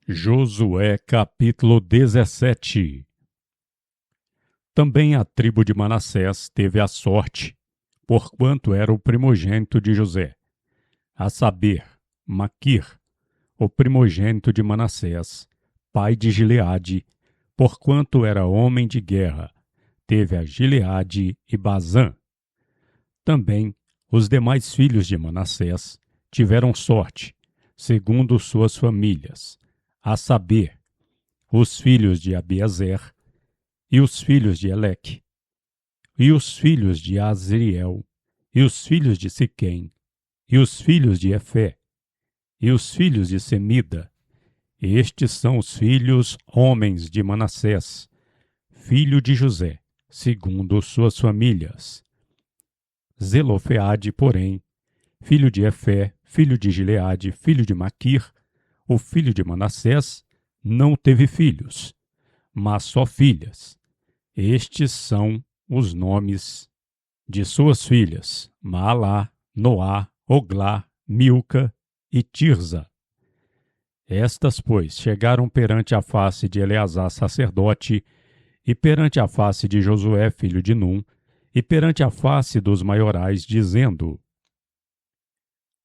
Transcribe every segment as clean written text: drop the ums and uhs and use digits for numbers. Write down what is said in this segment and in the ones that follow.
Josué capítulo 17. Também a tribo de Manassés teve a sorte, porquanto era o primogênito de José, a saber, Maquir, o primogênito de Manassés, pai de Gileade, porquanto era homem de guerra, teve a Gileade e Bazã. Também os demais filhos de Manassés tiveram sorte, segundo suas famílias, a saber, os filhos de Abiezer, e os filhos de Eleque, e os filhos de Azriel, e os filhos de Siquém, e os filhos de Efé, e os filhos de Semida. Estes são os filhos homens de Manassés, filho de José, segundo suas famílias. Zelofeade, porém, filho de Efé, filho de Gileade, filho de Maquir, o filho de Manassés, não teve filhos, mas só filhas. Estes são os nomes de suas filhas: Maalá, Noá, Oglá, Milca e Tirza. Estas, pois, chegaram perante a face de Eleazar sacerdote, e perante a face de Josué filho de Num, e perante a face dos maiorais, dizendo: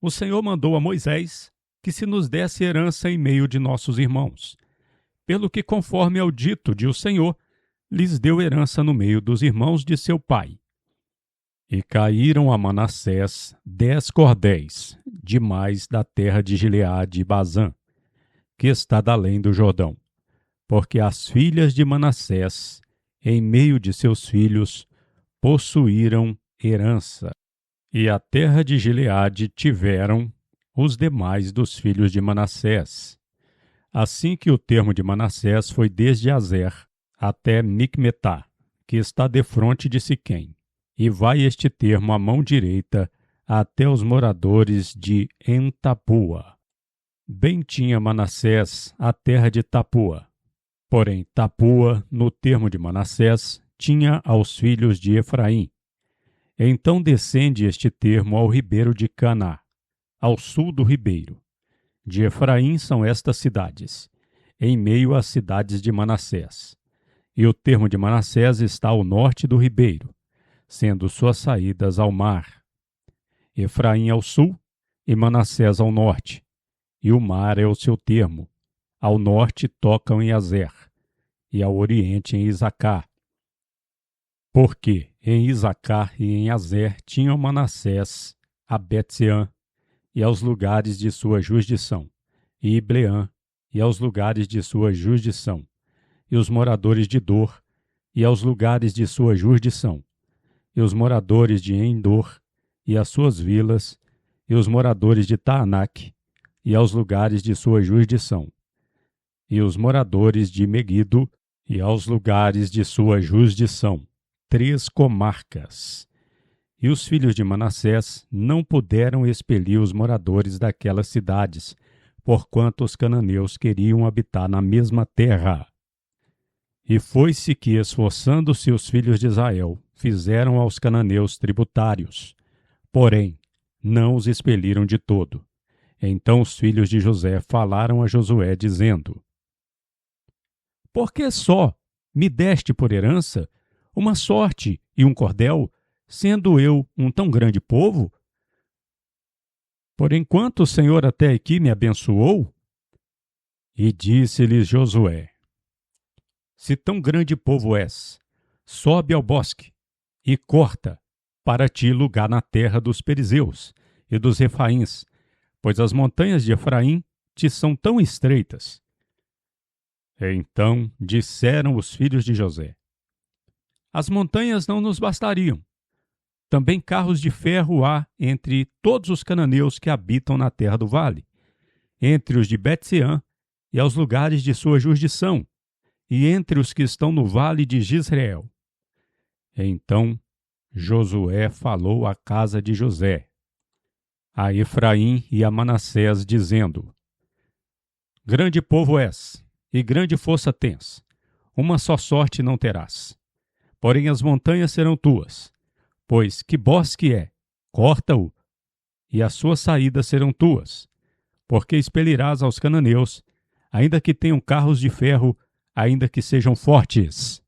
O Senhor mandou a Moisés que se nos desse herança em meio de nossos irmãos, pelo que, conforme ao dito de o Senhor, lhes deu herança no meio dos irmãos de seu pai. E caíram a Manassés 10 cordéis, demais da terra de Gileade e Bazã, que está da além do Jordão, porque as filhas de Manassés, em meio de seus filhos, possuíram herança. E a terra de Gileade tiveram os demais dos filhos de Manassés. Assim que o termo de Manassés foi desde Azer até Micmetá, que está defronte de Siquém, e vai este termo à mão direita até os moradores de Entapua. Bem tinha Manassés a terra de Tapua. Porém, Tapua, no termo de Manassés, tinha aos filhos de Efraim. Então descende este termo ao ribeiro de Caná, ao sul do ribeiro. De Efraim são estas cidades, em meio às cidades de Manassés. E o termo de Manassés está ao norte do ribeiro, sendo suas saídas ao mar. Efraim ao sul e Manassés ao norte, e o mar é o seu termo. Ao norte tocam em Azer, e ao oriente em Isacar. Porque em Isacar e em Azer tinham Manassés a Bet-seã, e aos lugares de sua jurisdição, e Ibleã, e aos lugares de sua jurisdição, e os moradores de Dor, e aos lugares de sua jurisdição, e os moradores de Endor, e as suas vilas, e os moradores de Taanac, e aos lugares de sua jurisdição, e os moradores de Megido, e aos lugares de sua jurisdição, 3 comarcas. E os filhos de Manassés não puderam expelir os moradores daquelas cidades, porquanto os cananeus queriam habitar na mesma terra. E foi-se que, esforçando-se os filhos de Israel, fizeram aos cananeus tributários, porém não os expeliram de todo. Então os filhos de José falaram a Josué, dizendo: Por que só me deste por herança uma sorte e um cordel, sendo eu um tão grande povo? Por enquanto o Senhor até aqui me abençoou? E disse-lhes Josué: Se tão grande povo és, sobe ao bosque e corta para ti lugar na terra dos perizeus e dos refaíns, pois as montanhas de Efraim te são tão estreitas. Então disseram os filhos de José: As montanhas não nos bastariam. Também carros de ferro há entre todos os cananeus que habitam na terra do vale, entre os de Bet-seã e aos lugares de sua jurisdição, e entre os que estão no vale de Jezreel. Então Josué falou à casa de José, a Efraim e a Manassés, dizendo: Grande povo és, e grande força tens. Uma só sorte não terás. Porém as montanhas serão tuas. Pois que bosque é, corta-o, e as suas saídas serão tuas, porque expelirás aos cananeus, ainda que tenham carros de ferro, ainda que sejam fortes.